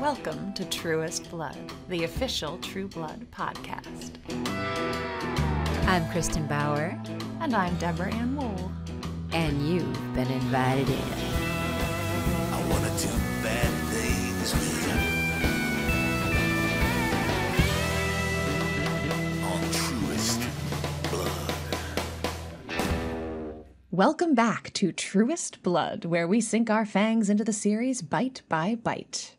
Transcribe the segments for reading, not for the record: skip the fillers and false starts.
Welcome to Truest Blood, the official True Blood podcast. I'm Kristin Bauer. And I'm Deborah Ann Wool. And you've been invited in. I wanna do bad things with you. On Truest Blood. Welcome back to Truest Blood, where we sink our fangs into the series bite by bite.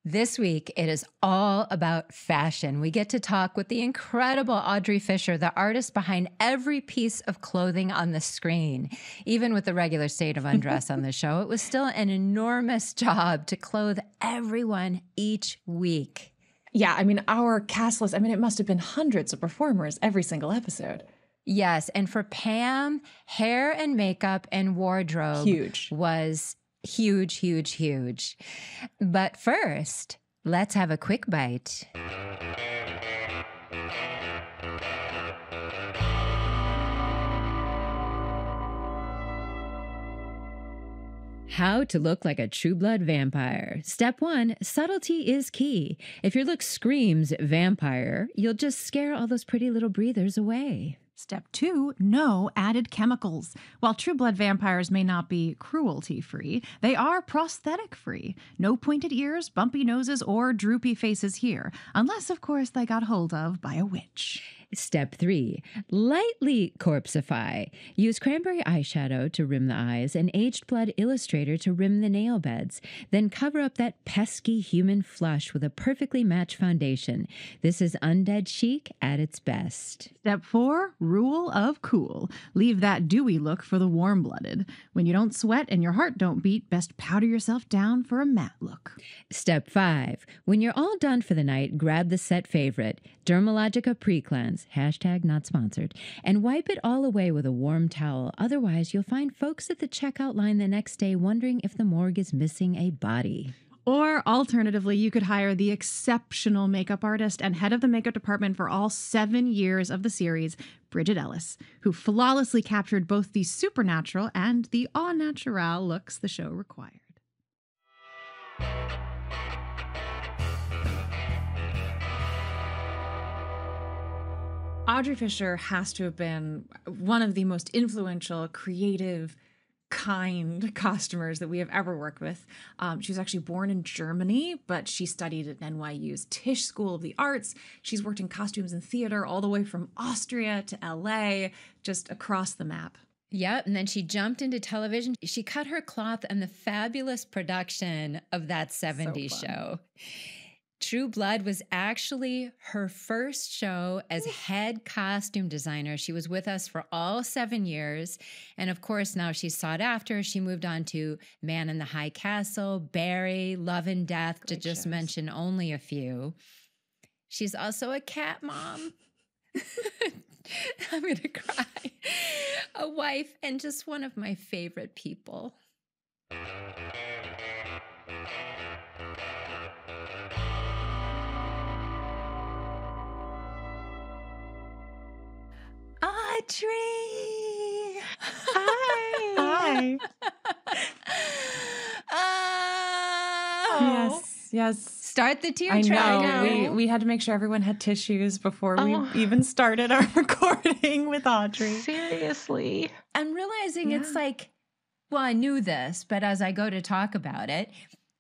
This week, it is all about fashion. We get to talk with the incredible Audrey Fisher, the artist behind every piece of clothing on the screen. Even with the regular state of undress on the show, it was still an enormous job to clothe everyone each week. Yeah, I mean, our cast list, it must have been hundreds of performers every single episode. Yes, and for Pam, hair and makeup and wardrobe was huge, huge, huge. But first, let's have a quick bite. How to look like a True Blood vampire. Step 1, subtlety is key. If your look screams vampire, you'll just scare all those pretty little breathers away. Step 2, no added chemicals. While True Blood vampires may not be cruelty-free, they are prosthetic-free. No pointed ears, bumpy noses, or droopy faces here. Unless, of course, they got hold of by a witch. Step 3, lightly corpsify. Use cranberry eyeshadow to rim the eyes and aged blood illustrator to rim the nail beds. Then cover up that pesky human flush with a perfectly matched foundation. This is undead chic at its best. Step 4, rule of cool. Leave that dewy look for the warm-blooded. When you don't sweat and your heart don't beat, best powder yourself down for a matte look. Step 5, when you're all done for the night, grab the set favorite, Dermalogica Pre-Cleanse, #not sponsored, and wipe it all away with a warm towel. Otherwise, you'll find folks at the checkout line the next day wondering if the morgue is missing a body. Or alternatively, you could hire the exceptional makeup artist and head of the makeup department for all 7 years of the series, Bridget Ellis, who flawlessly captured both the supernatural and the au naturel looks the show required. Audrey Fisher has to have been one of the most influential, creative, kind costumers that we have ever worked with. She was actually born in Germany, but she studied at NYU's Tisch School of the Arts. She's worked in costumes and theater all the way from Austria to LA, just across the map. Yep, and then she jumped into television. She cut her cloth on the fabulous production of that 70s show. True Blood was actually her first show as head costume designer. She was with us for all 7 years. And of course, now she's sought after. She moved on to Man in the High Castle, Barry, Love and Death, to just mention only a few. She's also a cat mom. I'm going to cry. A wife and just one of my favorite people. Audrey! Hi! Oh. Yes. Start the tear I track. know. We had to make sure everyone had tissues before we even started our recording with Audrey. Seriously. I'm realizing it's like, well, I knew this, but as I go to talk about it,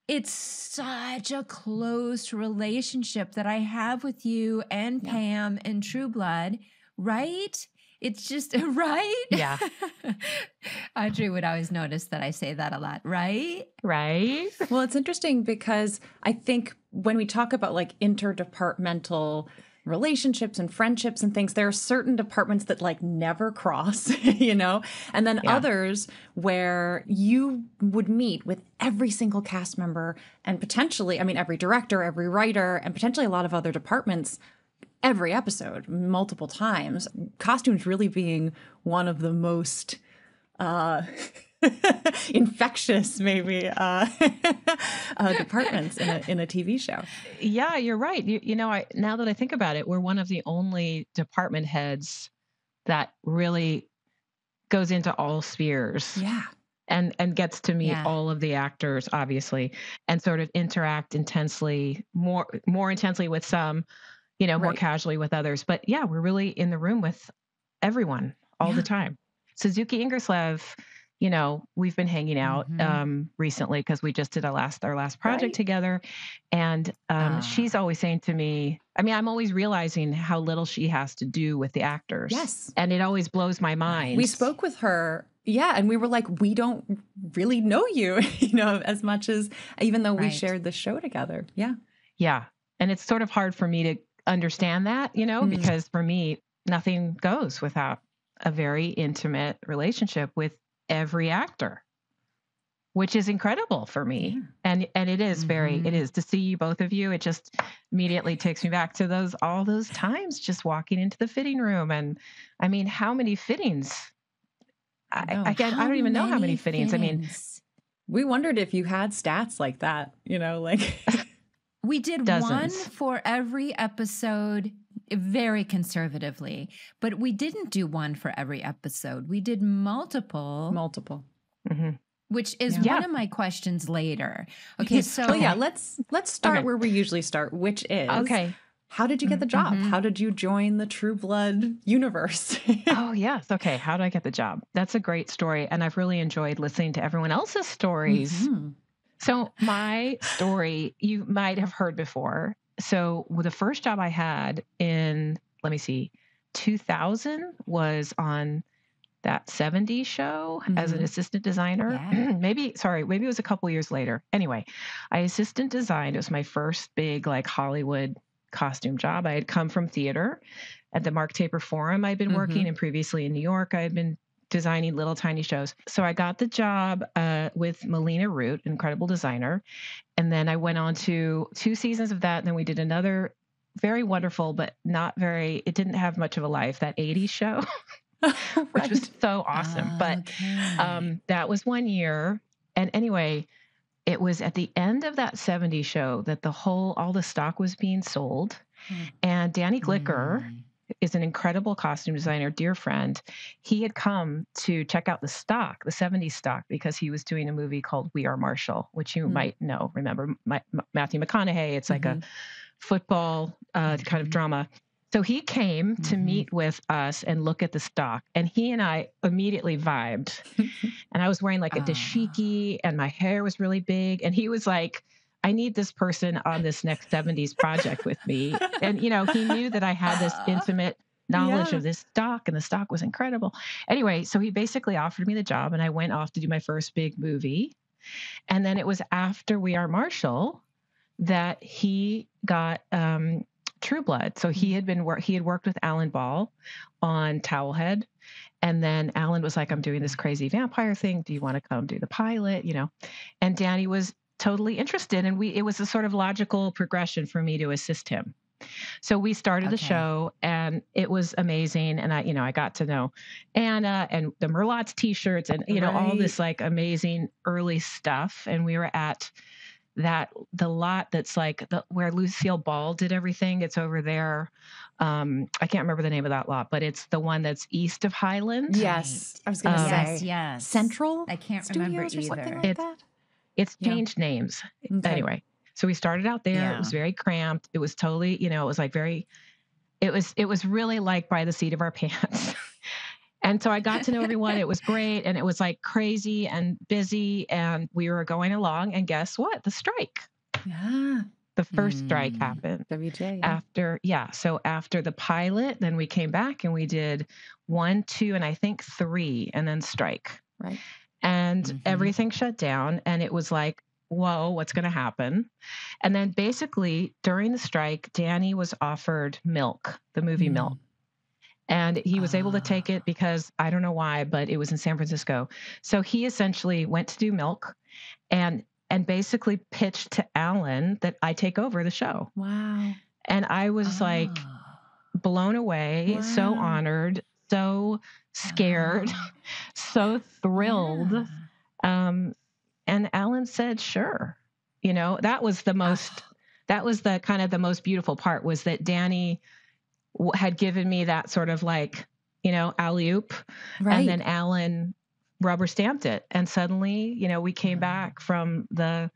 it's such a close relationship that I have with you and Pam and True Blood, right? It's just, right? Yeah. Audrey would always notice that I say that a lot, right? Right? Well, it's interesting because I think when we talk about like interdepartmental relationships and friendships and things, there are certain departments that like never cross, and then others where you would meet with every single cast member and potentially, every director, every writer, and potentially a lot of other departments every episode, multiple times. Costumes really being one of the most infectious, maybe, departments in a TV show. Yeah, you're right. Now that I think about it, we're one of the only department heads that really goes into all spheres. Yeah. and gets to meet Yeah. all of the actors, obviously, and sort of interact intensely, more intensely with some, more Right. casually with others. But yeah, we're really in the room with everyone all the Yeah. time. Suzuki Ingerslev, we've been hanging out recently because we just did our last project Right. together. And she's always saying to me, I'm always realizing how little she has to do with the actors. Yes. And it always blows my mind. We spoke with her. Yeah. And we were like, we don't really know you, as much as, even though we Right. shared the show together. Yeah. Yeah. And it's sort of hard for me to understand that, because for me, nothing goes without a very intimate relationship with every actor, which is incredible for me. And it is it is to see you, both of you. It just immediately takes me back to all those times just walking into the fitting room. And how many fittings? I don't even know how many fittings. We wondered if you had stats like that, like We did Dozens. one for every episode, very conservatively, but we didn't do one for every episode. We did multiple, Mm-hmm. which is Yeah. one of my questions later. Okay, so let's start where we usually start, which is how did you get the job? How did you join the True Blood universe? Oh, yes. Okay. How did I get the job? That's a great story. And I've really enjoyed listening to everyone else's stories. So my story, you might have heard before. So the first job I had in, 2000 was on that 70s show as an assistant designer. Yeah. maybe it was a couple years later. Anyway, I assistant designed. It was my first big Hollywood costume job. I had come from theater at the Mark Taper Forum. I'd been working, and previously in New York, I had been designing little tiny shows. So I got the job with Melina Root, incredible designer. And then I went on to 2 seasons of that. And then we did another very wonderful, but it didn't have much of a life, that 80s show, which was so awesome. But that was 1 year. And anyway, it was at the end of that 70s show that all the stock was being sold. And Danny Glicker is an incredible costume designer, dear friend. He had come to check out the stock, the 70s stock, because he was doing a movie called We Are Marshall, which you might remember, Matthew McConaughey. It's like a football kind of drama. So he came to meet with us and look at the stock, and he and I immediately vibed. And I was wearing a dashiki, and my hair was really big. And he was like, I need this person on this next 70s project with me. And, he knew that I had this intimate knowledge of this stock, and the stock was incredible. Anyway, so he basically offered me the job, and I went off to do my first big movie. And then it was after We Are Marshall that he got True Blood. So he had worked with Alan Ball on Towelhead. And then Alan was like, I'm doing this crazy vampire thing. Do you want to come do the pilot? And Danny was totally interested. And it was a sort of logical progression for me to assist him. So we started the show, and it was amazing. And I got to know Anna and the Merlot's t-shirts and, all this amazing early stuff. And we were at the lot that's where Lucille Ball did everything. It's over there. I can't remember the name of that lot, but it's the one that's east of Highland. Yes. I was going to say. Yes. Central I can't Studios remember or either. something like that. It's changed names. Okay. Anyway, so we started out there. It was very cramped. It was totally, it was it was really by the seat of our pants. And so I got to know everyone. It was great. And it was crazy and busy. And we were going along. And guess what? The strike. Yeah. The first strike happened. WJ. So after the pilot, then we came back and we did 1, 2, and I think 3, and then strike. Right. And everything shut down. And it was whoa, what's going to happen? And then basically during the strike, Danny was offered Milk, the movie Milk. And he was able to take it because I don't know why, but it was in San Francisco. So he essentially went to do Milk and basically pitched to Alan that I take over the show. Wow. And I was blown away, so honored, so scared, so thrilled. And Alan said, sure. That was the kind of the most beautiful part, was that Danny had given me that sort of alley-oop. Right. And then Alan rubber stamped it. And suddenly, we came back from the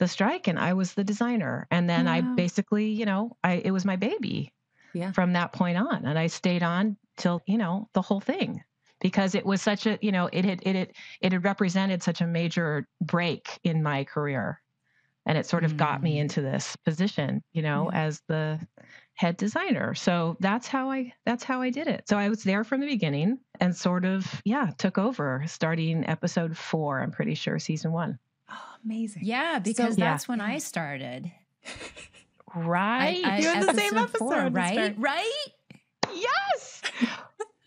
strike and I was the designer. And then I basically, it was my baby from that point on. And I stayed on till, the whole thing, because it was such a, it had represented such a major break in my career. And it sort of got me into this position, as the head designer. So that's how I did it. So I was there from the beginning and sort of, took over starting episode 4, I'm pretty sure, season 1. Oh, amazing. Yeah, because that's when I started. Right. You're in the same episode, 4, right? Yes.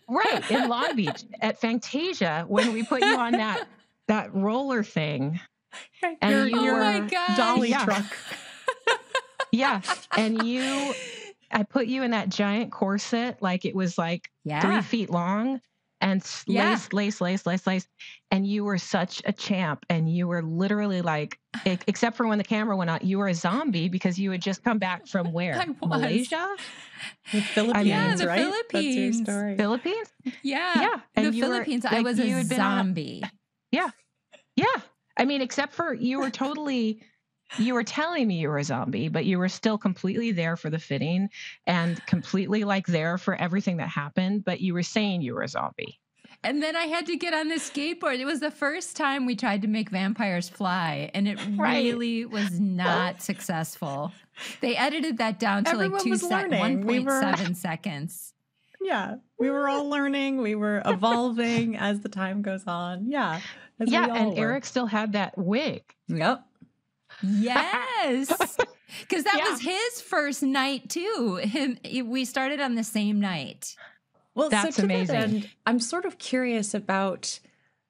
Right. In Long Beach at Fantasia, when we put you on that roller thing. And you were my God. Dolly truck. Yeah. And I put you in that giant corset, like it was like 3 feet long, and lace. And you were such a champ. And you were literally like, except for when the camera went out, you were a zombie because you had just come back from where? Malaysia? The Philippines, the right? Philippines. That's your story. Philippines? Yeah. And the Philippines, I was a zombie. Yeah. I mean, except for you were telling me you were a zombie, but you were still completely there for the fitting and completely like there for everything that happened, but you were saying you were a zombie. And then I had to get on the skateboard. It was the first time we tried to make vampires fly, and it really was not successful. They edited that down to like 1.7 seconds. Yeah, we were all learning. We were evolving as the time goes on. Yeah. And Eric still had that wig. Yep. Yes. Because that was his first night too. We started on the same night. Well, that's amazing. That end, I'm sort of curious about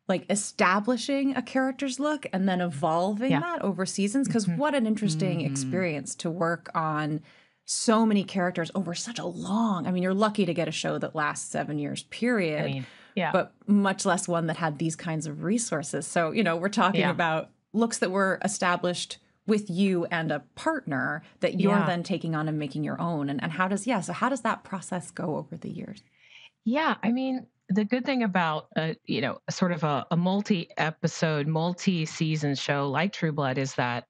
like establishing a character's look and then evolving that over seasons. Because what an interesting experience to work on so many characters over such a long, you're lucky to get a show that lasts 7 years, period. But much less one that had these kinds of resources. So, we're talking about looks that were established with you and a partner that you're then taking on and making your own. And how does that process go over the years? Yeah. The good thing about, sort of a multi-episode, multi-season show like True Blood is that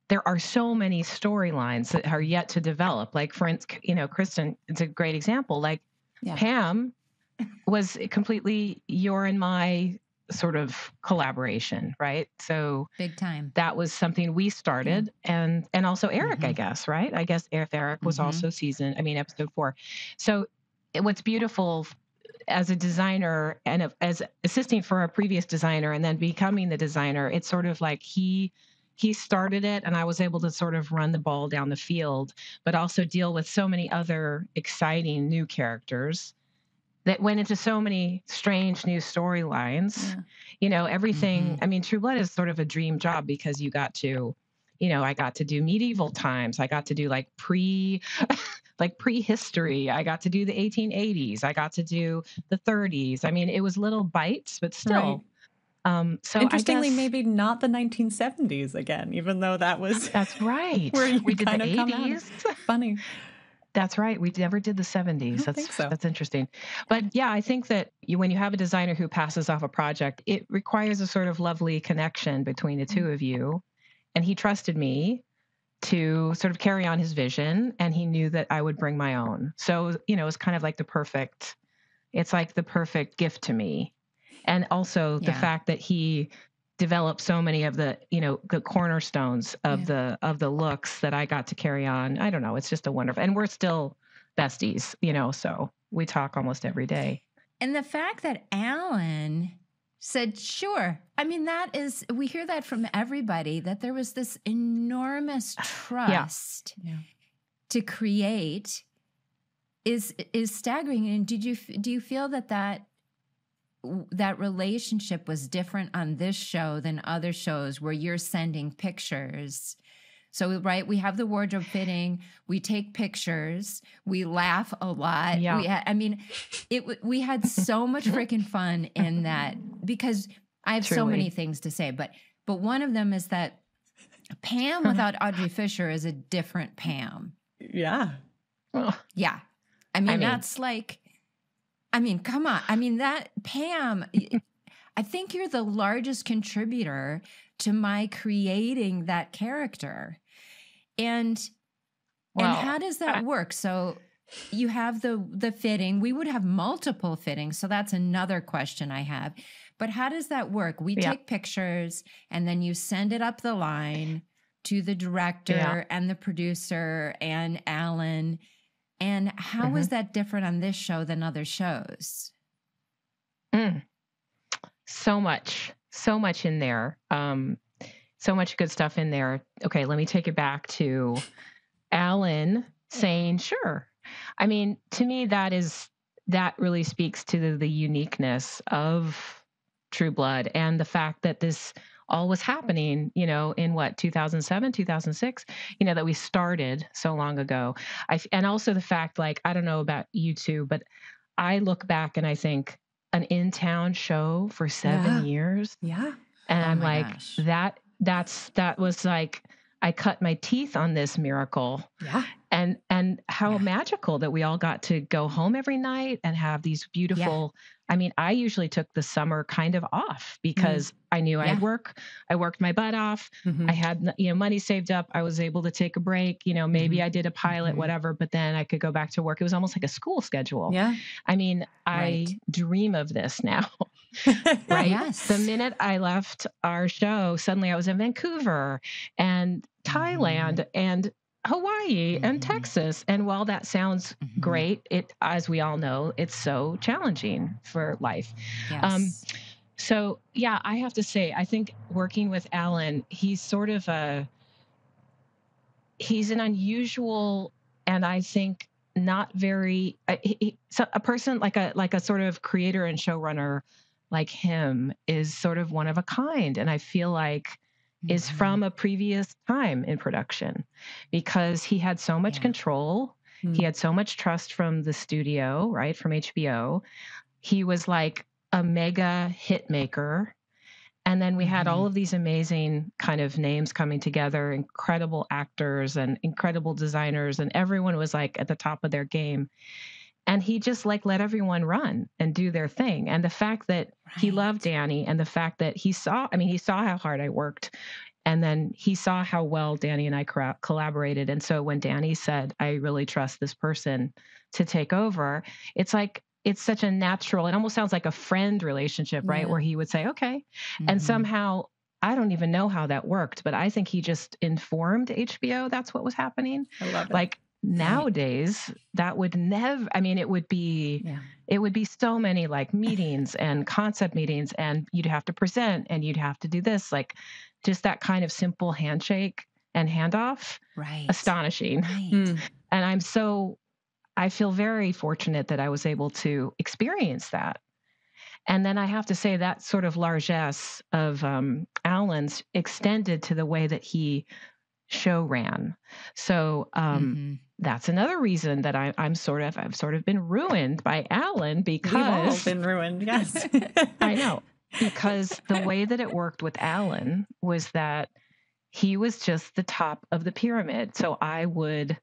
there are so many storylines that are yet to develop. Like, for instance, Kristin, it's a great example. Like Pam was completely your and my sort of collaboration, right? So big time. That was something we started, and also Eric, I guess, right? I guess if Eric was also episode 4. So what's beautiful as a designer and as assisting for a previous designer and then becoming the designer, it's sort of like he started it and I was able to sort of run the ball down the field, but also deal with so many other exciting new characters that went into so many strange new storylines. Everything. True Blood is sort of a dream job because you got to, I got to do medieval times. I got to do like prehistory. I got to do the 1880s. I got to do the 30s. It was little bites, but still. Right. So interestingly, maybe not the 1970s again, even though that's right. Where you we did kind the of 80s. Funny. That's right. We never did the 70s. That's interesting. But I think that when you have a designer who passes off a project, it requires a sort of lovely connection between the two of you. And he trusted me to sort of carry on his vision, and he knew that I would bring my own. So, it was kind of like the perfect gift to me. And also the fact that he developed so many of the, the cornerstones of the looks that I got to carry on. I don't know. It's just a wonderful, and we're still besties, so we talk almost every day. And the fact that Alan said, sure. We hear that from everybody, that there was this enormous trust to create is staggering. And do you feel that relationship was different on this show than other shows where you're sending pictures? So, right, we have the wardrobe fitting, we take pictures, we laugh a lot. Yeah. We had so much freaking fun in that, because I have so many things to say, but one of them is that Pam without Audrey Fisher is a different Pam. Yeah. Yeah. That's like, come on. That Pam, I think you're the largest contributor to my creating that character. And how does that work? So you have the fitting. We would have multiple fittings. So that's another question I have. But how does that work? We take pictures and then you send it up the line to the director and the producer and Alan. And how is that different on this show than other shows? So much in there. So much good stuff in there. Okay, let me take it back to Alan saying, sure. I mean, to me, that really speaks to the uniqueness of True Blood and the fact that this all was happening, you know, in 2007, 2006, you know, that we started so long ago. And also the fact, like, I don't know about you two, but I look back and I think an in-town show for 7 years. Yeah. And I'm like, that was like, I cut my teeth on this miracle. Yeah. And how magical that we all got to go home every night and have these beautiful, I mean, I usually took the summer kind of off because I knew I'd work. I worked my butt off. I had, you know, money saved up. I was able to take a break, you know, maybe I did a pilot, whatever, but then I could go back to work. It was almost like a school schedule. Yeah. I mean, I dream of this now. Right. Yes. The minute I left our show, suddenly I was in Vancouver and Thailand and Hawaii and Texas. And while that sounds great, as we all know, it's so challenging for life. Yes. So yeah, I have to say, I think working with Alan, he's an unusual, and I think not very, so a person like a sort of creator and showrunner like him is sort of one of a kind. And I feel like is from a previous time in production because he had so much control. He had so much trust from the studio, right? From HBO. He was like a mega hit maker. And then we had all of these amazing kind of names coming together, incredible actors and incredible designers. And everyone was like at the top of their game. And he just like let everyone run and do their thing. And the fact that he loved Danny and the fact that he saw how hard I worked. And then he saw how well Danny and I collaborated. And so when Danny said, I really trust this person to take over, it's like, it's such a natural, it almost sounds like a friend relationship, right? Where he would say, okay. And somehow, I don't even know how that worked, but I think he just informed HBO that's what was happening. I love it. Like, nowadays, that would never, I mean, it would be so many like meetings and concept meetings, and you'd have to present and you'd have to do this, like just that kind of simple handshake and handoff. Right. Astonishing. Right. And I feel very fortunate that I was able to experience that. And then I have to say that sort of largesse of Alan's extended to the way that he show ran. So that's another reason that I've sort of been ruined by Alan because we've all been ruined. Yes, I know, because the way that it worked with Alan was that he was just the top of the pyramid. So I would,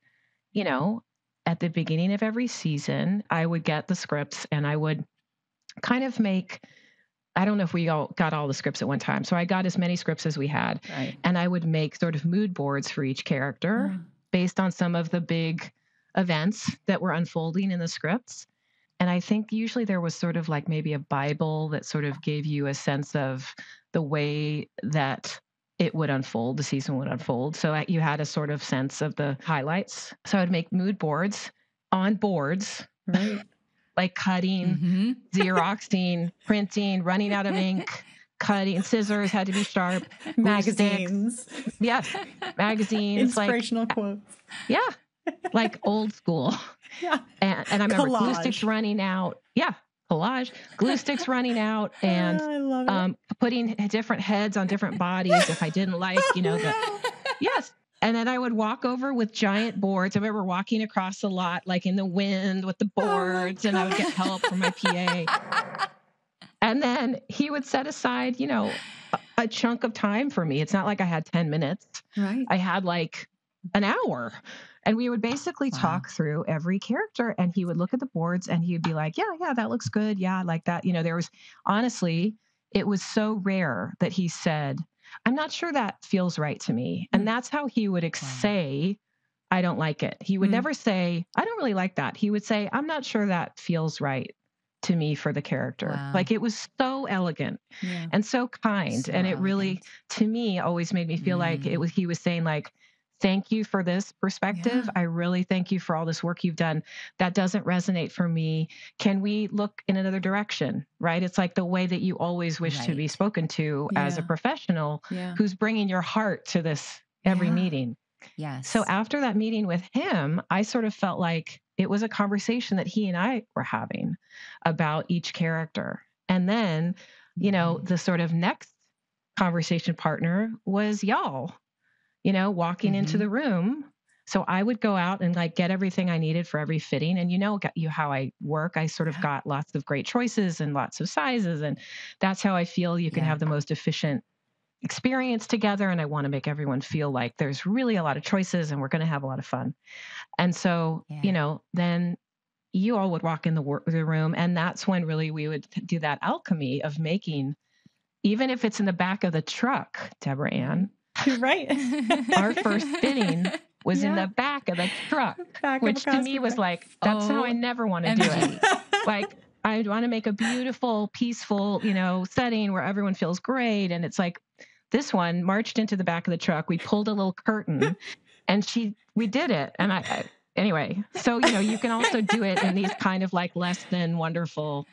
you know, at the beginning of every season, I would get the scripts and I would kind of make. I don't know if we all got all the scripts at one time. So I got as many scripts as we had. Right. And I would make sort of mood boards for each character based on some of the big events that were unfolding in the scripts. And I think usually there was sort of like maybe a Bible that sort of gave you a sense of the way that it would unfold, the season would unfold. So you had a sort of sense of the highlights. So I would make mood boards on boards. Right. Like cutting, Xeroxing, printing, running out of ink, cutting, scissors had to be sharp. Magazines. Yes, magazines. Inspirational quotes. Yeah, like old school. Yeah. And I remember collage. Glue sticks running out. Yeah, collage. Glue sticks running out and I love it. Putting different heads on different bodies if I didn't like, you know, yes. And then I would walk over with giant boards. I remember walking across the lot, like in the wind with the boards, and I would get help from my PA. And then he would set aside, you know, a chunk of time for me. It's not like I had 10 minutes. Right. I had like an hour. And we would basically talk through every character, and he would look at the boards and he would be like, yeah, that looks good. Yeah, I like that. You know, there was honestly, it was so rare that he said, I'm not sure that feels right to me. And that's how he would say, I don't like it. He would never say, I don't really like that. He would say, I'm not sure that feels right to me for the character. Wow. Like, it was so elegant and so kind. So and it really, elegant. to me, always made me feel like he was saying, like, thank you for this perspective. I really thank you for all this work you've done. That doesn't resonate for me. Can we look in another direction? Right? It's like the way that you always wish to be spoken to as a professional who's bringing your heart to this every meeting. Yes. So after that meeting with him, I sort of felt like it was a conversation that he and I were having about each character. And then, the sort of next conversation partner was y'all, walking into the room. So I would go out and like get everything I needed for every fitting. And how I work, I sort of got lots of great choices and lots of sizes. And that's how I feel you can have the most efficient experience together. And I want to make everyone feel like there's really a lot of choices and we're going to have a lot of fun. And so, then you all would walk in the room, and that's when really we would do that alchemy of making, even if it's in the back of the truck, Deborah Ann. Right. Our first fitting was in the back of the truck, which to me was like, that's how I never want to do it. Like, I want to make a beautiful, peaceful, setting where everyone feels great. And it's like, this one marched into the back of the truck. We pulled a little curtain and we did it. And anyway, so, you can also do it in these kind of like less than wonderful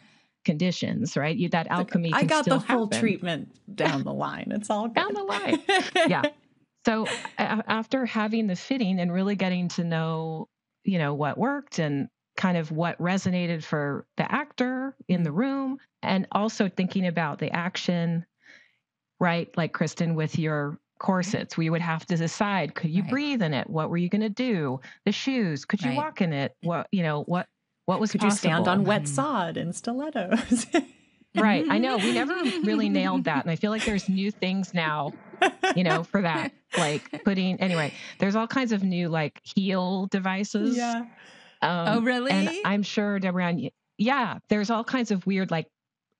conditions, right? That alchemy can I got still the full happen. treatment down the line. It's all good. Down the line. Yeah. So after having the fitting and really getting to know, what worked and kind of what resonated for the actor in the room, and also thinking about the action, right? Like Kristin, with your corsets, we would have to decide, could you breathe in it? What were you going to do? The shoes, could you walk in it? What was could possible? you stand on wet sod in stilettos? Right. I know. We never really nailed that. And I feel like there's new things now, for that, like anyway, there's all kinds of new like heel devices. Yeah. Oh, really? And I'm sure, Deborah Ann, there's all kinds of weird, like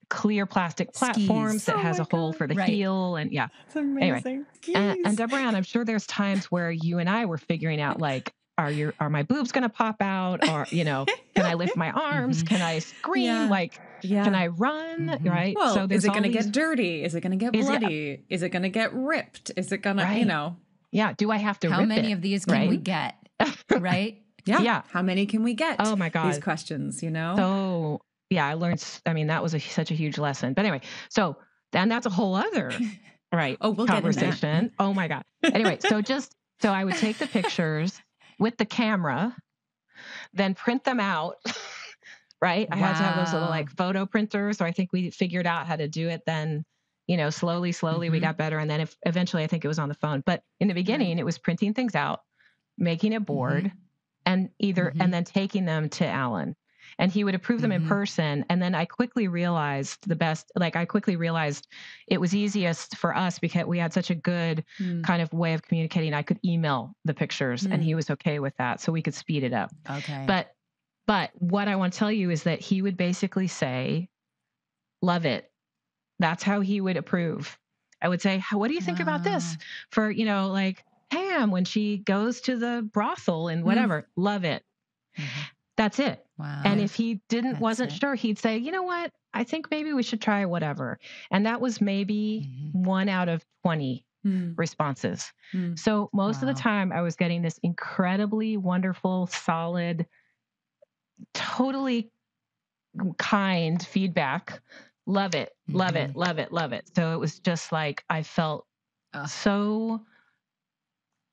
clear plastic platforms that has a hole for the heel. And It's amazing. Anyway, and Deborah Ann, I'm sure there's times where you and I were figuring out like, are my boobs going to pop out? Or, can I lift my arms? Can I scream? Like, can I run? Right. Well, so is it going to get dirty? Is it going to get bloody? Is it going to get ripped? Is it going to, Yeah. Do I have to How rip many it? of these can we get? Right. Yeah. How many can we get? Oh my God. These questions, So I learned, that was such a huge lesson. But anyway, so then that's a whole other, we'll conversation. Get Oh my God. Anyway, so I would take the pictures with the camera, then print them out. Right. I had to have those little like photo printers. So I think we figured out how to do it then, slowly we got better. And then eventually I think it was on the phone, but in the beginning it was printing things out, making a board and and then taking them to Alan, and he would approve them in person. And then I quickly realized it was easiest for us because we had such a good kind of way of communicating. I could email the pictures and he was okay with that. So we could speed it up. Okay. But what I want to tell you is that he would basically say, love it. That's how he would approve. I would say, what do you think about this for, like Pam, when she goes to the brothel and whatever, love it. That's it. Wow. And if he wasn't sure, he'd say, you know what? I think maybe we should try whatever. And that was maybe 1 out of 20 responses. So most of the time I was getting this incredibly wonderful, solid, totally kind feedback. Love it, love it, love it, love it. So it was just like, I felt so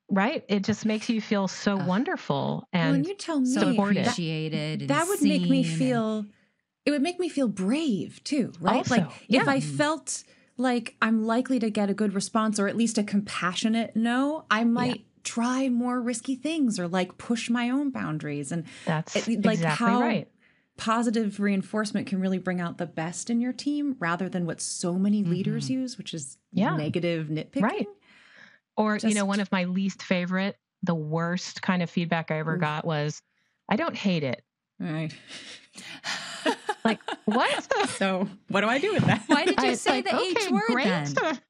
right. It just makes you feel so wonderful and you tell me so appreciated. That would make me feel. It would make me feel brave too, right? Also, like if I felt like I'm likely to get a good response or at least a compassionate no, I might try more risky things or like push my own boundaries. And that's like exactly how right. Positive reinforcement can really bring out the best in your team rather than what so many leaders use, which is negative nitpicking. Right. Or, one of my least favorite, the worst kind of feedback I ever got was, I don't hate it. Right. Like, what? So what do I do with that? Why did you I- say like, the okay, H word great. then?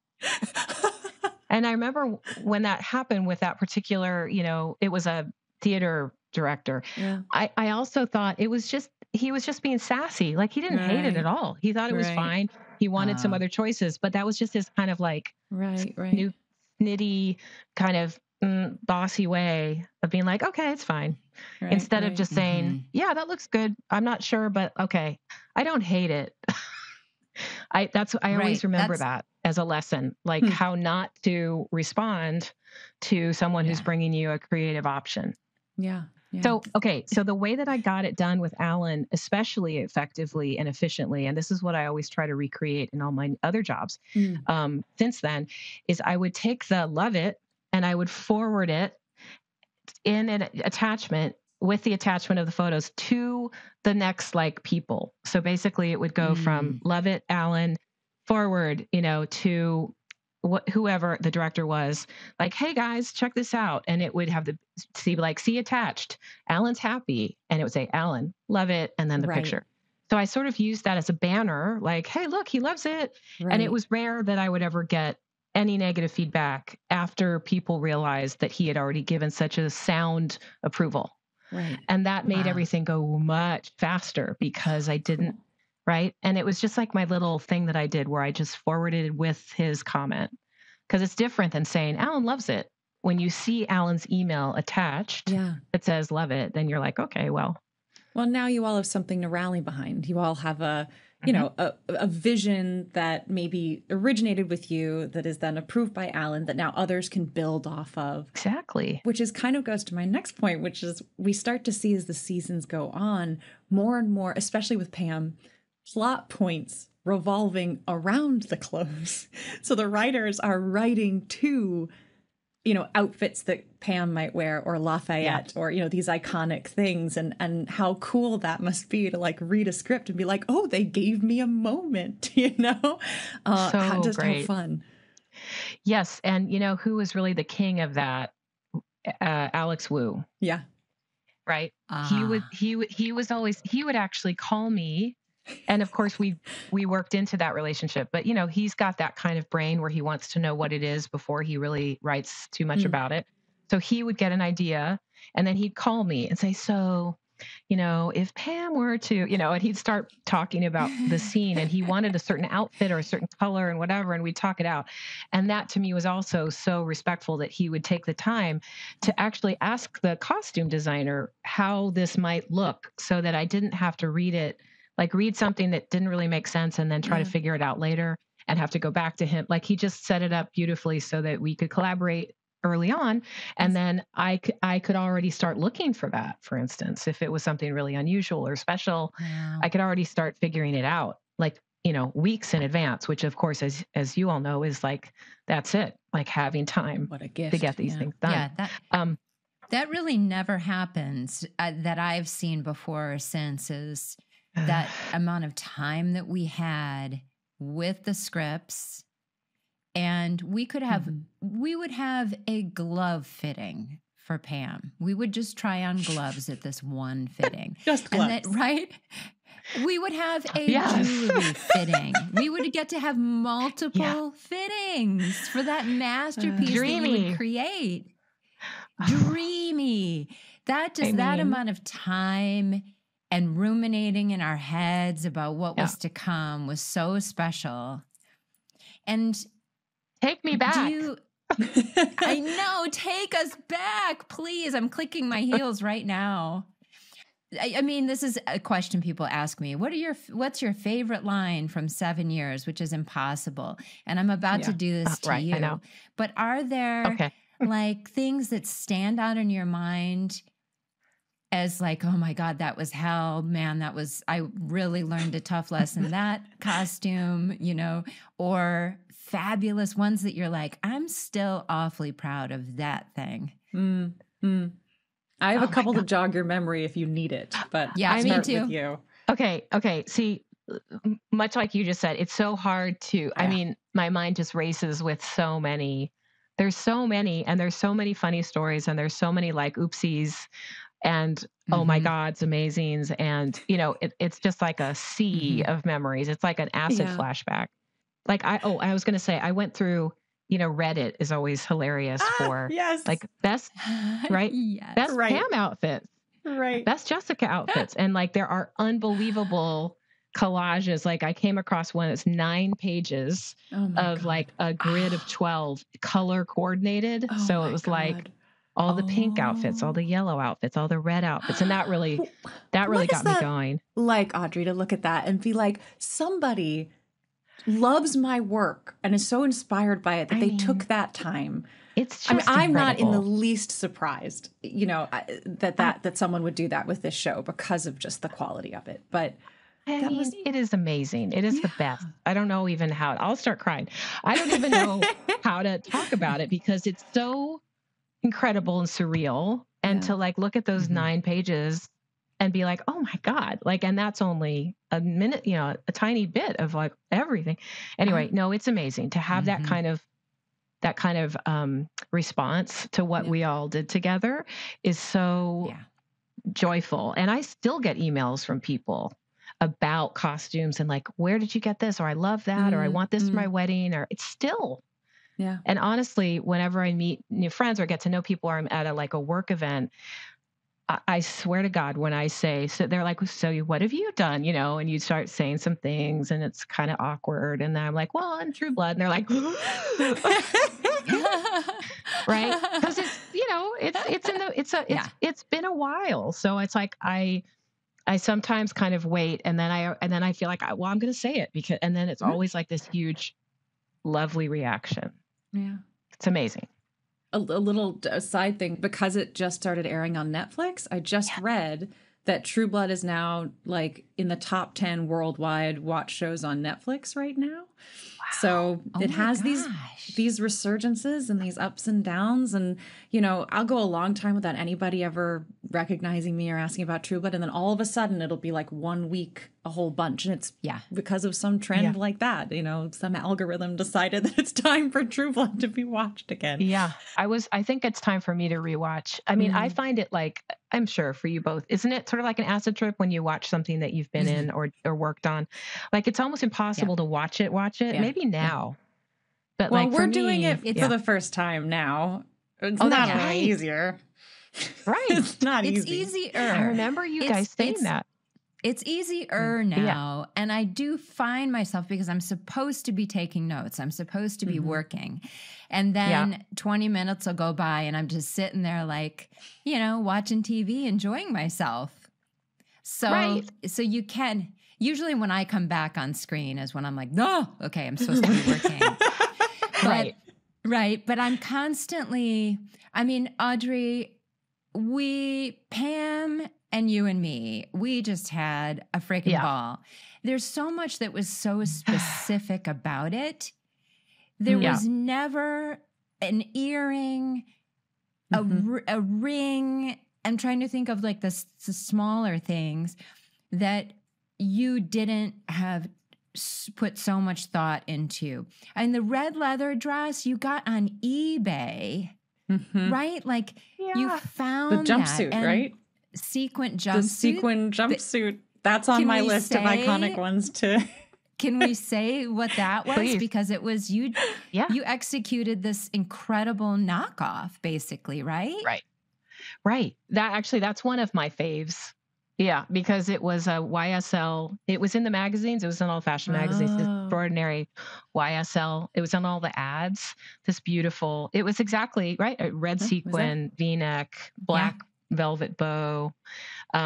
And I remember when that happened with that particular, it was a theater director. Yeah. I also thought he was just being sassy. Like he didn't hate it Right. at all. He thought it was Right. fine. He wanted some Oh. other choices, but that was just his kind of like Right. new nitty kind of bossy way of being like, okay, it's fine. Right, Instead of right. just saying, yeah, that looks good. I'm not sure, but okay. I don't hate it. I always remember that as a lesson, like how not to respond to someone who's bringing you a creative option. Yeah. So the way that I got it done with Alan, especially effectively and efficiently, and this is what I always try to recreate in all my other jobs since then, is I would take the love it and I would forward it in an attachment with the attachment of the photos to the next like people. So basically it would go from love it, Alan, forward, to whoever the director was, like, hey guys, check this out. And it would have see attached, Alan's happy. And it would say, Alan, love it. And then the picture. So I sort of used that as a banner, like, hey, look, he loves it. Right. And it was rare that I would ever get any negative feedback after people realized that he had already given such a sound approval. Right. And that made everything go much faster because I didn't, right? And it was just like my little thing that I did where I just forwarded with his comment. Because it's different than saying, Alan loves it. When you see Alan's email attached that says love it, then you're like, okay, well. Well, now you all have something to rally behind. You all have a vision that maybe originated with you that is then approved by Alan that now others can build off of. Exactly. Which is kind of goes to my next point, which is we start to see as the seasons go on more and more, especially with Pam, plot points revolving around the clothes. So the writers are writing to, outfits that Pam might wear or Lafayette or, these iconic things and how cool that must be to like read a script and be like, oh, they gave me a moment, So how great. fun. Yes. And who was really the king of that? Alex Wu. Yeah. Right. He would actually call me. And of course we worked into that relationship, but he's got that kind of brain where he wants to know what it is before he really writes too much about it. So he would get an idea and then he'd call me and say, so, if Pam were to, and he'd start talking about the scene and he wanted a certain outfit or a certain color and whatever, and we'd talk it out. And that to me was also so respectful that he would take the time to actually ask the costume designer how this might look so that I didn't have to read something that didn't really make sense and then try to figure it out later and have to go back to him. Like he just set it up beautifully so that we could collaborate early on. And then I could already start looking for that, for instance, if it was something really unusual or special, I could already start figuring it out like, weeks in advance, which of course, as you all know, is like, that's it, like having time What a gift. to get these things done. Yeah, that really never happens that I've seen before or since is that amount of time that we had with the scripts, and we would have a glove fitting for Pam. We would just try on gloves at this one fitting. Just gloves. And that, right? We would have a jewelry fitting. We would get to have multiple fittings for that masterpiece that you would create. Dreamy. That amount of time and ruminating in our heads about what was to come was so special. And take me back. I know, take us back, please. I'm clicking my heels right now. I mean, this is a question people ask me. What's your favorite line from 7 years, which is impossible? And I'm about to do this to you. I know. But are there like things that stand out in your mind as like, oh my God, that was hell, man, I really learned a tough lesson, that costume, or fabulous ones that you're like, I'm still awfully proud of that thing. I have a couple to jog your memory if you need it, but yeah, me too. With you. Okay. See, much like you just said, it's so hard to, I mean, my mind just races with so many. There's so many, and there's so many funny stories, and there's so many like oopsies And oh my God, it's amazing. And, you know, it's just like a sea of memories. It's like an acid flashback. Like I was going to say, I went through, you know, Reddit is always hilarious for like best, right? Best Pam outfits, best Jessica outfits. And like, there are unbelievable collages. Like I came across one that's 9 pages of like a grid of 12 color coordinated. So it was like all the pink outfits, all the yellow outfits, all the red outfits. And that really got me going. Like, Audrey, to look at that and be like, somebody loves my work and is so inspired by it that they took that time. It's just I'm not in the least surprised, you know, that someone would do that with this show because of just the quality of it. But it is amazing. It is the best. I don't know even how. I'll start crying. I don't even know how to talk about it because it's so incredible and surreal. And to like look at those 9 pages and be like, oh my God, like, and that's only a minute, you know, a tiny bit of like everything. Anyway, no, it's amazing to have that kind of response to what we all did together is so joyful. And I still get emails from people about costumes and like, where did you get this? Or I love that, or I want this for my wedding, or it's still. Yeah. And honestly, whenever I meet new friends or get to know people or I'm at a work event, I swear to God, when I say, so they're like, so what have you done? You know, and you start saying some things and it's kind of awkward. And then I'm like, well, I'm True Blood. And they're like, right. Because it's, you know, it's been a while. So it's like, I sometimes kind of wait and then I feel like, well, I'm going to say it and then it's always like this huge, lovely reaction. Yeah. It's amazing. A little side thing, because it just started airing on Netflix, I just read that True Blood is now like in the top 10 worldwide watch shows on Netflix right now. Wow. So it has these resurgences and these ups and downs. And, you know, I'll go a long time without anybody ever recognizing me or asking about True Blood. And then all of a sudden it'll be like 1 week, a whole bunch. And it's because of some trend like that, you know, some algorithm decided that it's time for True Blood to be watched again. Yeah. I think it's time for me to rewatch. I mean, I find it like, I'm sure for you both, isn't it sort of like an acid trip when you watch something that you've been in or worked on? Like it's almost impossible to watch it. Maybe now. But well, like we're doing it for the first time now. It's not any easier. Right. It's not easy. It's easier. I remember you guys saying that. It's easier now. And I do find myself, because I'm supposed to be taking notes. I'm supposed to be working. And then 20 minutes will go by and I'm just sitting there like, you know, watching TV, enjoying myself. So, so you can, usually when I come back on screen is when I'm like, no, okay, I'm supposed to be working. But I'm constantly, I mean, Audrey, Pam and you and me, we just had a freaking ball. There's so much that was so specific about it. There was never an earring, a ring. I'm trying to think of like the smaller things that you didn't have put so much thought into. And the red leather dress you got on eBay, right? Like you found the jumpsuit, right? Sequin jumpsuit. The sequin jumpsuit. That's on my list of iconic ones too. Can we say what that was? Please. Because it was you. Yeah. You executed this incredible knockoff, basically, right? Right. That's one of my faves. Yeah, because it was a YSL. It was in the magazines. It was in all fashion magazines. This extraordinary YSL. It was on all the ads. This beautiful. It was exactly right. A red sequin V-neck, black velvet bow,